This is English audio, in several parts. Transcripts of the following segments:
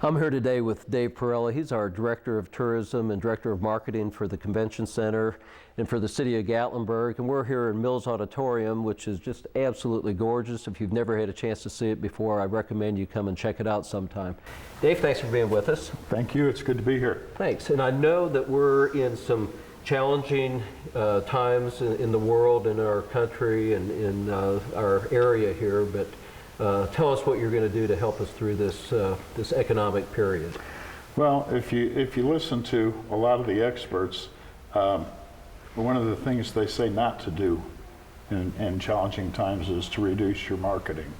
I'm here today with Dave Perella. He's our Director of Tourism and Director of Marketing for the Convention Center and for the City of Gatlinburg. And we're here in Mills Auditorium, which is just absolutely gorgeous. If you've never had a chance to see it before, I recommend you come and check it out sometime. Dave, thanks for being with us. Thank you. It's good to be here. Thanks. And I know that we're in some challenging times in the world, in our country, and in our area here, but tell us what you're going to do to help us through this economic period. Well, if you listen to a lot of the experts, one of the things they say not to do in challenging times is to reduce your marketing.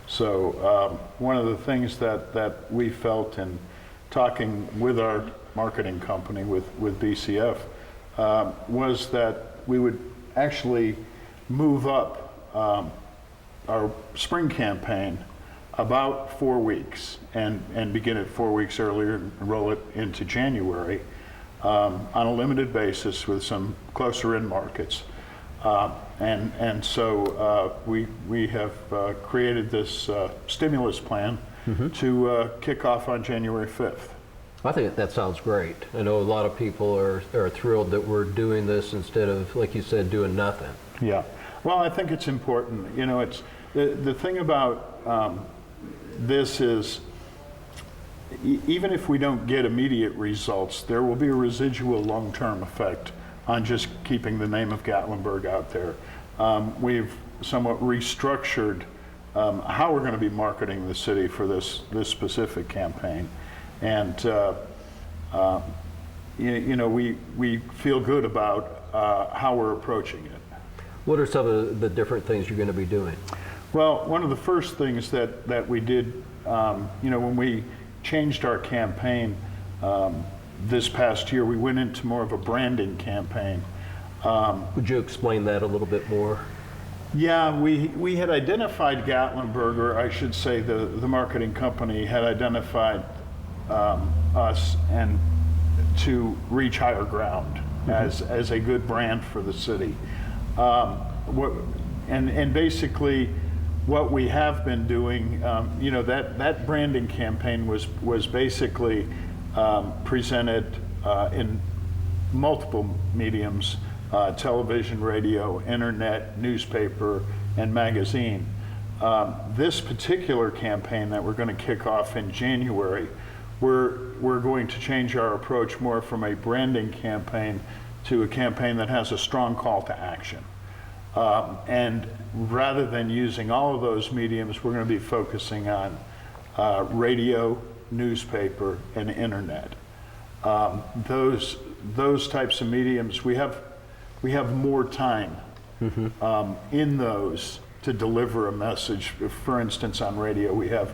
So one of the things that we felt in talking with our marketing company, with BCF, was that we would actually move up our spring campaign about 4 weeks and begin it 4 weeks earlier and roll it into January on a limited basis with some closer in markets. And so we have created this stimulus plan to kick off on January 5th. I think that sounds great. I know a lot of people are thrilled that we're doing this instead of, like you said, doing nothing. Yeah. Well, I think it's important. You know, it's the thing about this is, even if we don't get immediate results, there will be a residual long-term effect on just keeping the name of Gatlinburg out there. We've somewhat restructured how we're going to be marketing the city for this specific campaign, and you know, we feel good about how we're approaching it. What are some of the different things you're going to be doing? Well, one of the first things that we did, you know, when we changed our campaign this past year, we went into more of a branding campaign. Would you explain that a little bit more? Yeah, we had identified Gatlinburg, or I should say the marketing company had identified us and to reach higher ground as a good brand for the city. And basically what we have been doing, you know, that branding campaign was basically presented in multiple mediums, television, radio, internet, newspaper, and magazine. This particular campaign that we're going to kick off in January, we're going to change our approach more from a branding campaign to a campaign that has a strong call to action. And rather than using all of those mediums, we're going to be focusing on radio, newspaper, and internet. Those types of mediums, we have more time in those to deliver a message. For instance, on radio, we have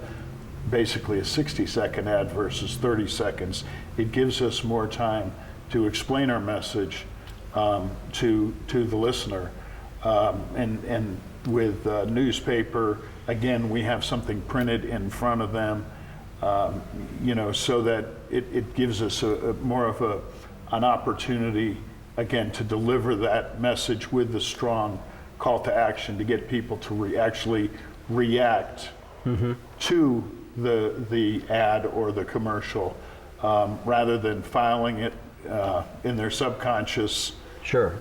basically a 60-second ad versus 30 seconds. It gives us more time to explain our message to the listener. And with newspaper, again, we have something printed in front of them, you know, so that it gives us more of an opportunity, again, to deliver that message with the strong call to action to get people to actually react to the ad or the commercial, rather than filing it in their subconscious. Sure.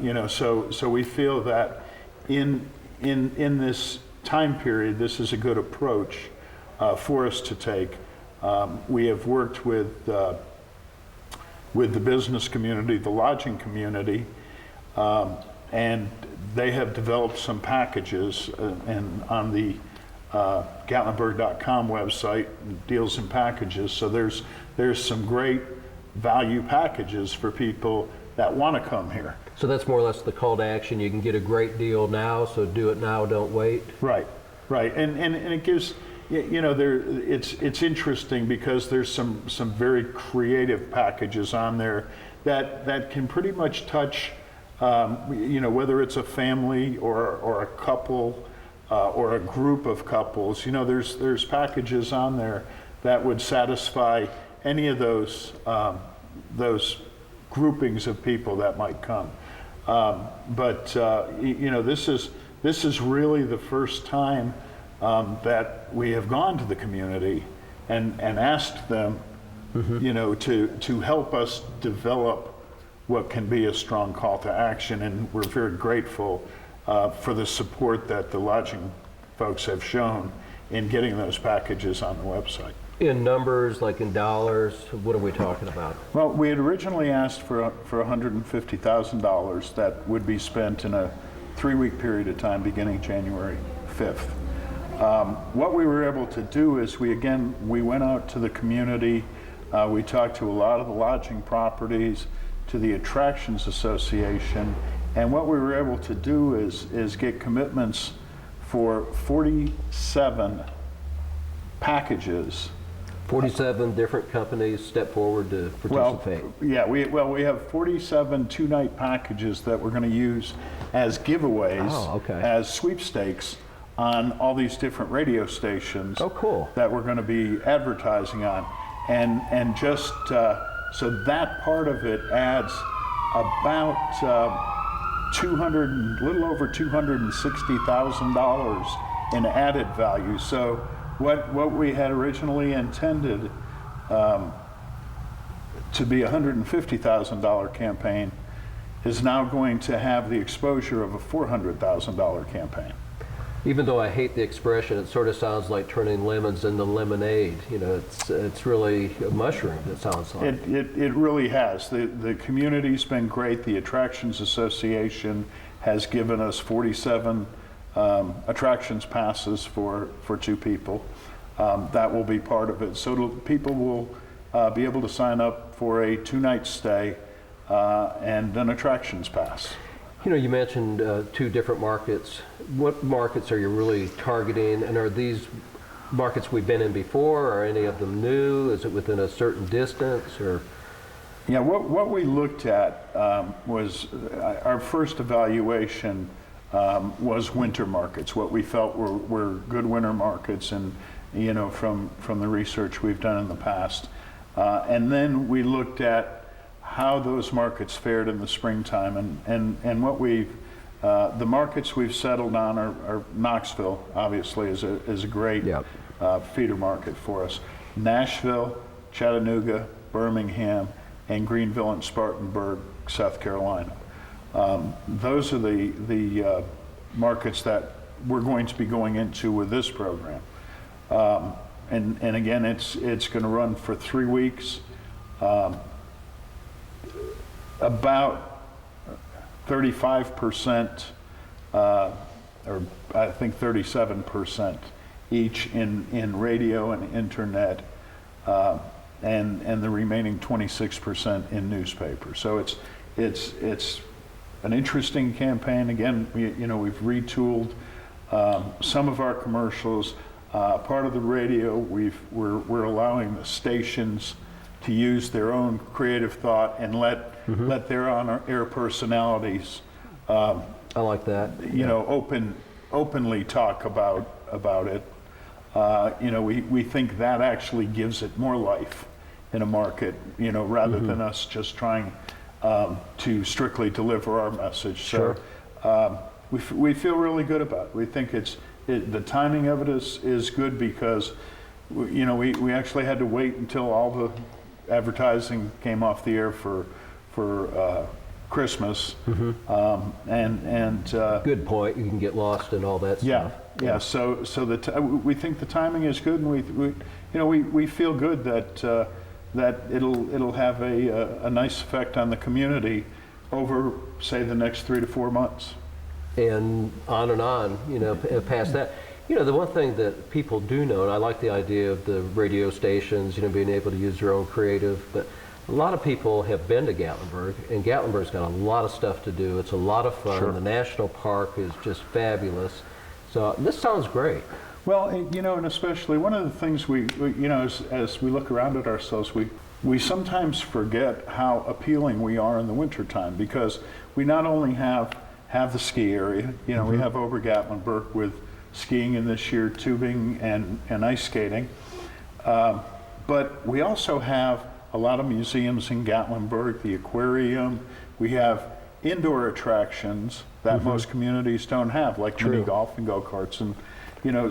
You know, so we feel that in this time period, this is a good approach for us to take. We have worked with the business community, the lodging community, and they have developed some packages, and on the Gatlinburg.com website, deals in packages. So there's some great value packages for people that want to come here. So that's more or less the call to action. You can get a great deal now, so do it now, don't wait. Right, and it gives, you know, it's interesting because there's some very creative packages on there that can pretty much touch, you know, whether it's a family or a couple or a group of couples. You know, there's packages on there that would satisfy any of those groupings of people that might come. But you know, this is really the first time that we have gone to the community and asked them, you know, to help us develop what can be a strong call to action. And we're very grateful for the support that the lodging folks have shown in getting those packages on the website. In numbers, like in dollars, what are we talking about? Well, we had originally asked for $150,000 that would be spent in a 3-week period of time beginning January 5th. What we were able to do is we went out to the community, we talked to a lot of the lodging properties, to the Attractions Association, and what we were able to do is get commitments for 47 packages. 47 different companies step forward to participate. Well, we have 47 2-night packages that we're going to use as giveaways, as sweepstakes on all these different radio stations. Oh, cool. That we're going to be advertising on, and just so that part of it adds about a little over $260,000 in added value. So what we had originally intended to be a $150,000 campaign is now going to have the exposure of a $400,000 campaign. Even though I hate the expression, it sort of sounds like turning lemons into lemonade. You know, it's really a mushroom, it sounds like. It really has. The community's been great. The Attractions Association has given us 47 attractions passes for 2 people. That will be part of it. So people will be able to sign up for a 2-night stay and an attractions pass. You know, you mentioned 2 different markets. What markets are you really targeting, and are these markets we've been in before? Are any of them new? Is it within a certain distance, or? Yeah, what we looked at was our first evaluation was winter markets. What we felt were good winter markets, and you know, from the research we've done in the past, and then we looked at how those markets fared in the springtime, and what the markets we've settled on are Knoxville, obviously, is a great feeder market for us. Nashville, Chattanooga, Birmingham, and Greenville and Spartanburg, South Carolina. Those are the markets that we're going to be going into with this program. And again, it's going to run for 3 weeks. About 35%, or I think 37% each in radio and internet, and the remaining 26% in newspaper. So it's an interesting campaign. Again, we've retooled some of our commercials. Part of the radio, we're allowing the stations to use their own creative thought and let their on-air personalities, I like that. Openly talk about it. We think that actually gives it more life in a market, rather than us just trying to strictly deliver our message. Sure. So we feel really good about it. We think the timing of it is good because we actually had to wait until all the advertising came off the air for Christmas, and good point. You can get lost in all that stuff. Yeah. So we think the timing is good, and we feel good that it'll have a nice effect on the community over, say, the next 3 to 4 months. And on, past that. The one thing that people do know, and I like the idea of the radio stations, being able to use their own creative, but a lot of people have been to Gatlinburg, and Gatlinburg's got a lot of stuff to do. It's a lot of fun. Sure. The national park is just fabulous. So this sounds great. Well, and especially one of the things we as we look around at ourselves, we sometimes forget how appealing we are in the wintertime, because we not only have the ski area, we have Ober-Gatlinburg with skiing, and this year tubing and ice skating, but we also have a lot of museums in Gatlinburg, the aquarium. We have indoor attractions that most communities don't have, like mini golf and go-karts, and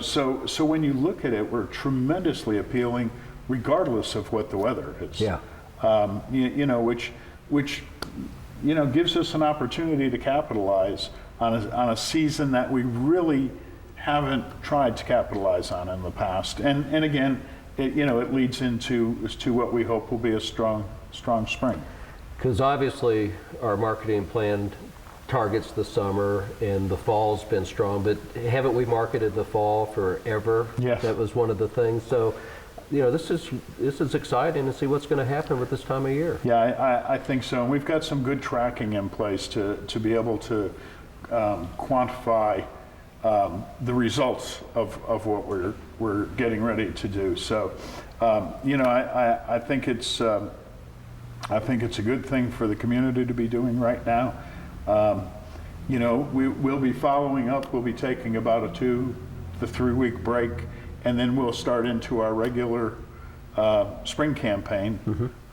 so when you look at it, we're tremendously appealing regardless of what the weather is. Yeah. Which gives us an opportunity to capitalize on a season that we really haven't tried to capitalize on in the past. And again, it leads into what we hope will be a strong spring. Because obviously our marketing plan targets the summer and the fall's been strong, but haven't we marketed the fall forever? Yes. That was one of the things. So, this is exciting to see what's going to happen with this time of year. Yeah, I think so. And we've got some good tracking in place to be able to quantify the results of what we're getting ready to do. So, I think it's a good thing for the community to be doing right now. We'll be following up. We'll be taking about a 2 to 3 week break, and then we'll start into our regular spring campaign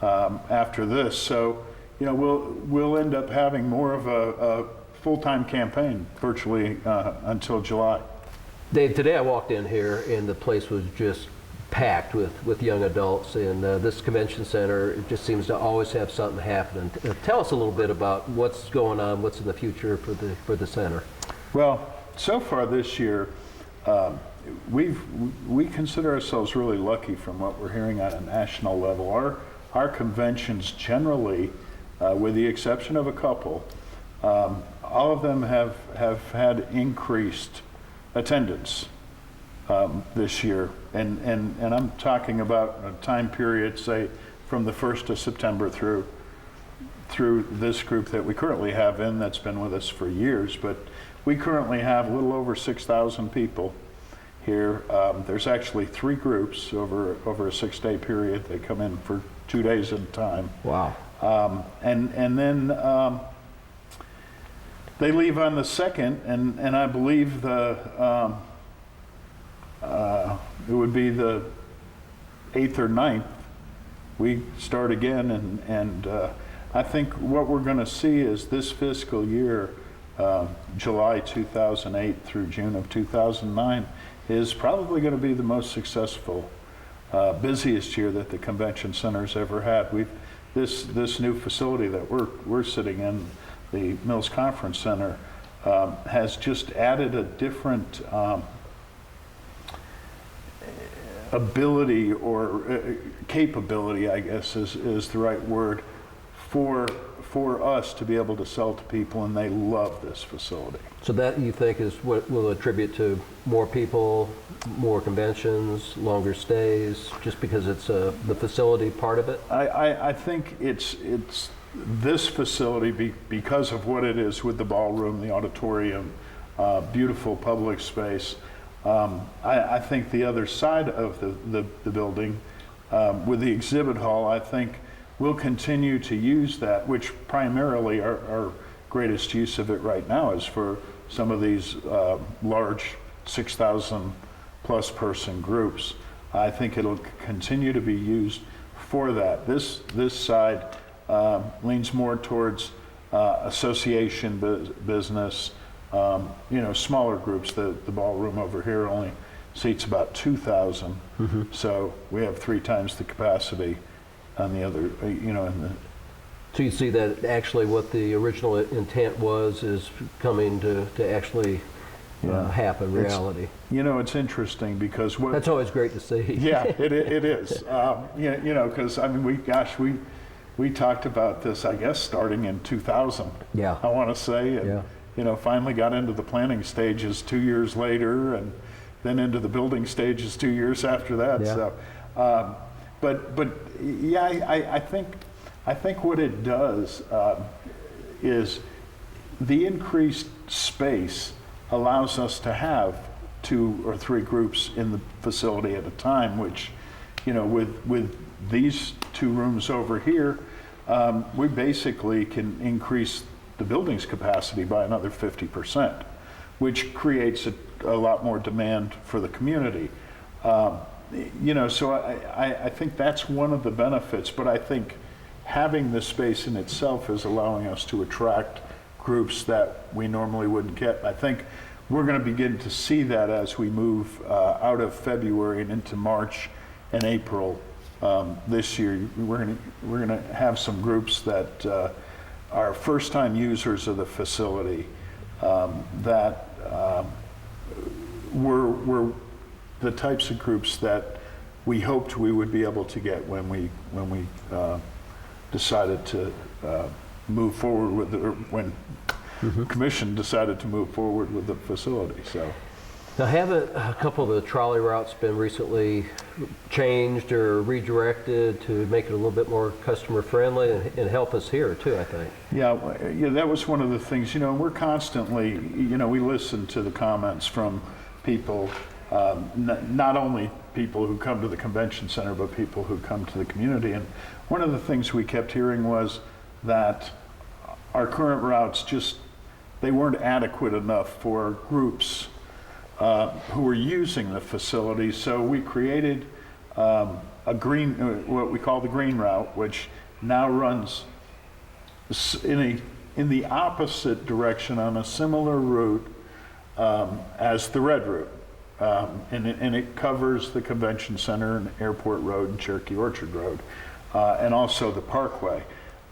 after this. So, we'll end up having more of a full-time campaign virtually until July. Dave, today I walked in here and the place was just packed with young adults, and this convention center just seems to always have something happening. Tell us a little bit about what's going on, what's in the future for the center. Well, so far this year, we consider ourselves really lucky from what we're hearing on a national level. Our conventions generally, with the exception of a couple, all of them have had increased attendance this year, and I'm talking about a time period, say, from the 1st of September through this group that we currently have in, that's been with us for years. But we currently have a little over 6,000 people here. There's actually 3 groups over a 6-day period. They come in for 2 days at a time. Wow. And then they leave on the 2nd, and I believe it would be the 8th or 9th, we start again, and I think what we're going to see is this fiscal year, July 2008 through June of 2009, is probably going to be the most successful, busiest year that the convention center's ever had. This new facility that we're sitting in, the Mills Conference Center, has just added a different ability or capability, I guess is the right word, for us to be able to sell to people, and they love this facility. So that, you think, is what will attribute to more people, more conventions, longer stays, just because it's the facility part of it? I think it's this facility, because of what it is with the ballroom, the auditorium, beautiful public space. I think the other side of the building, with the exhibit hall, I think we'll continue to use that, which primarily our greatest use of it right now is for some of these large 6,000 plus person groups. I think it'll continue to be used for that. This side leans more towards association business, smaller groups. The ballroom over here only seats about 2,000, so we have 3 times the capacity on the other, So you see that actually what the original intent was is coming to actually happen, reality. It's interesting because That's always great to see. Yeah, it is. Because we talked about this, I guess, starting in 2000. Yeah. I want to say, and finally got into the planning stages 2 years later, and then into the building stages 2 years after that. Yeah. So, but yeah, I think what it does is the increased space allows us to have 2 or 3 groups in the facility at a time, which, with these 2 rooms over here, we basically can increase the building's capacity by another 50%, which creates a lot more demand for the community. So I think that's one of the benefits, but I think having the space in itself is allowing us to attract groups that we normally wouldn't get. I think we're going to begin to see that as we move out of February and into March and April this year. We're gonna have some groups that are first-time users of the facility that were the types of groups that we hoped we would be able to get when we decided to move forward with it, or when Commission decided to move forward with the facility. So. Now, haven't a couple of the trolley routes been recently changed or redirected to make it a little bit more customer friendly and help us here too, I think? Yeah, that was one of the things, we're constantly, we listen to the comments from people, not only people who come to the convention center, but people who come to the community. And one of the things we kept hearing was that our current routes they weren't adequate enough for groups who were using the facility. So we created what we call the green route, which now runs in the opposite direction on a similar route as the red route. And it covers the convention center and Airport Road and Cherokee Orchard Road, and also the Parkway.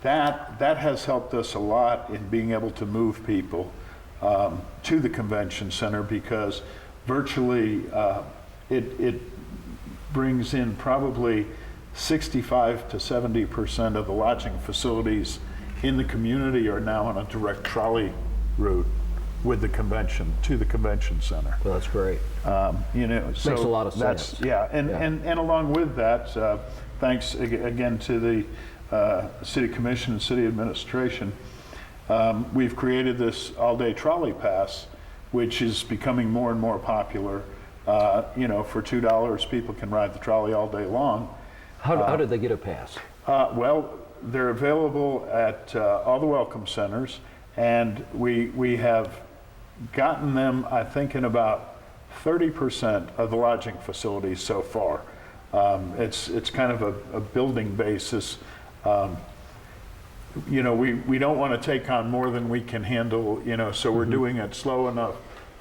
That has helped us a lot in being able to move people to the convention center, because virtually it brings in probably 65 to 70% of the lodging facilities in the community are now on a direct trolley route with the convention to the convention center. Well, that's great. So makes a lot of sense. And along with that, thanks again to the City Commission and City Administration, we've created this all-day trolley pass, which is becoming more and more popular. For $2, people can ride the trolley all day long. How did they get a pass? Well, they're available at all the welcome centers, and we have gotten them, I think, in about 30% of the lodging facilities so far. It's kind of a building basis. We don't want to take on more than we can handle, so we're doing it slow enough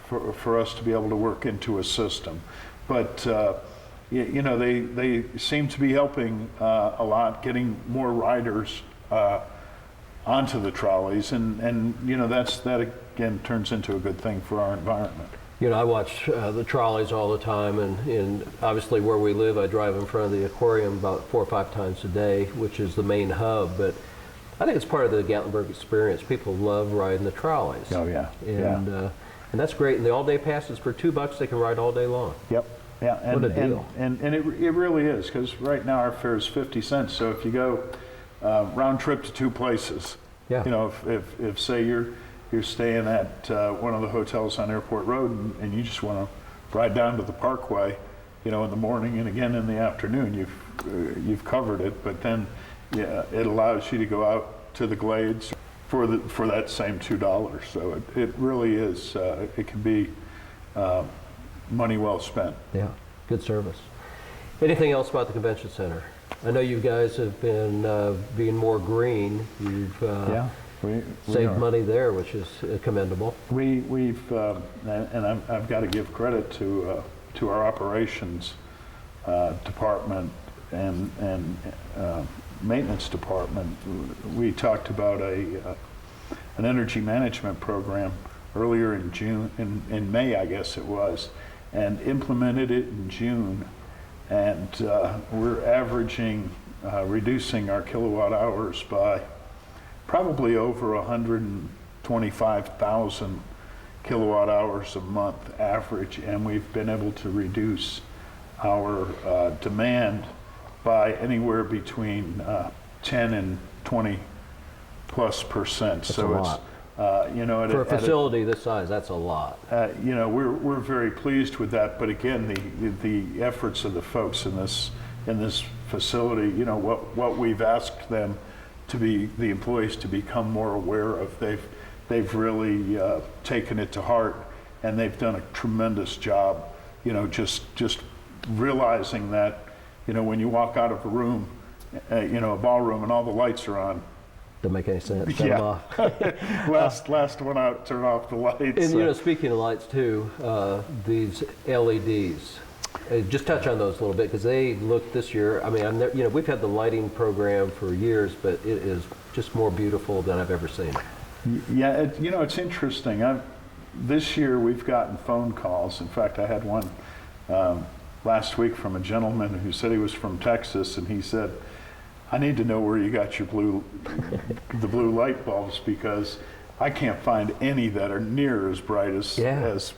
for us to be able to work into a system. But, they seem to be helping a lot, getting more riders onto the trolleys, and that again turns into a good thing for our environment. I watch the trolleys all the time, and obviously where we live, I drive in front of the aquarium about 4 or 5 times a day, which is the main hub. But I think it's part of the Gatlinburg experience. People love riding the trolleys. Oh yeah, and that's great. And the all-day passes for $2, they can ride all day long. Yep. Yeah, and, what a deal. And it really is, because right now our fare is 50 cents. So if you go round trip to 2 places, if say you're staying at one of the hotels on Airport Road, and you just want to ride down to the Parkway, in the morning and again in the afternoon, you've covered it. But then, it allows you to go out to the Glades for that same $2. So it really is. It can be money well spent. Yeah, good service. Anything else about the convention center? I know you guys have been being more green. You've we saved money there, which is commendable. We've and I've got to give credit to our operations department and maintenance department. We talked about an energy management program earlier in June, in May, I guess it was, and implemented it in June. And we're averaging, reducing our kilowatt hours by probably over 125,000 kilowatt hours a month average. And we've been able to reduce our demand by anywhere between 10 and 20+%. That's a lot. For a facility this size, that's a lot. We're very pleased with that. But again, the efforts of the folks in this facility, what we've asked them to be, the employees to become more aware of, they've really taken it to heart, and they've done a tremendous job. Just realizing that, when you walk out of a room, a ballroom, and all the lights are on. Doesn't make any sense. Yeah. last one out, turn off the lights. And speaking of lights too, these LEDs, Just touch on those a little bit because they look this year. I mean, we've had the lighting program for years, but it is just more beautiful than I've ever seen. Yeah, it's interesting. This year we've gotten phone calls. In fact, I had one last week from a gentleman who said he was from Texas, and he said, "I need to know where you got your the blue light bulbs because I can't find any that are near as bright as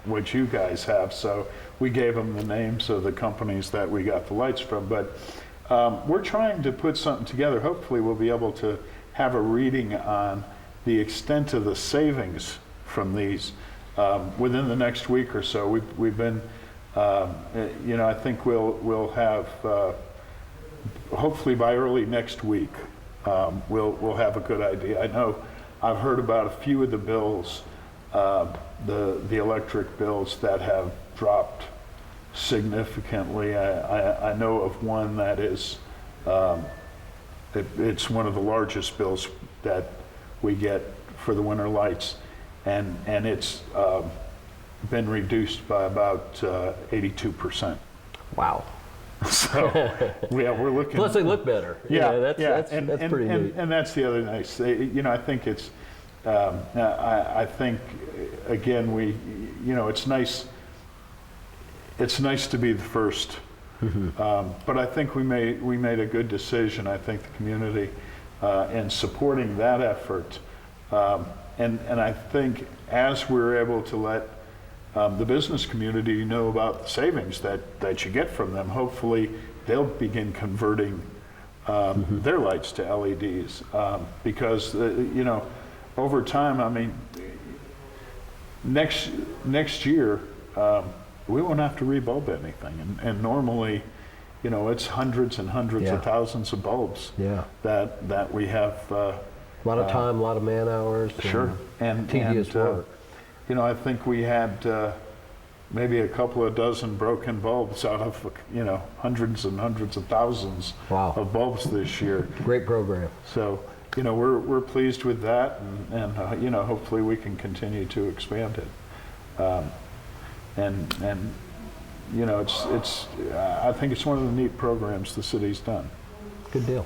what you guys have." So we gave him the names of the companies that we got the lights from. But we're trying to put something together. Hopefully we'll be able to have a reading on the extent of the savings from these within the next week or so. We've been, I think we'll have, hopefully by early next week, we'll have a good idea. I know I've heard about a few of the bills, the electric bills that have dropped significantly. I know of one that is, it's one of the largest bills that we get for the winter lights, and it's been reduced by about 82%. Wow. So yeah, we're looking. Plus they look better. That's pretty neat. And that's the other nice. I think it's. I think again it's nice. It's nice to be the first. But I think we made a good decision. I think the community in supporting that effort, and I think as we're able to let the business community know about the savings that you get from them, hopefully they'll begin converting their lights to LEDs because over time, I mean, next year we won't have to rebulb anything, and normally, it's hundreds and hundreds of thousands of bulbs that we have. A lot of time, a lot of man hours. Sure, and tedious work. I think we had maybe a couple of dozen broken bulbs out of hundreds and hundreds of thousands of bulbs this year. Great program. So we're pleased with that, and hopefully we can continue to expand it. It's I think it's one of the neat programs the city's done. Good deal.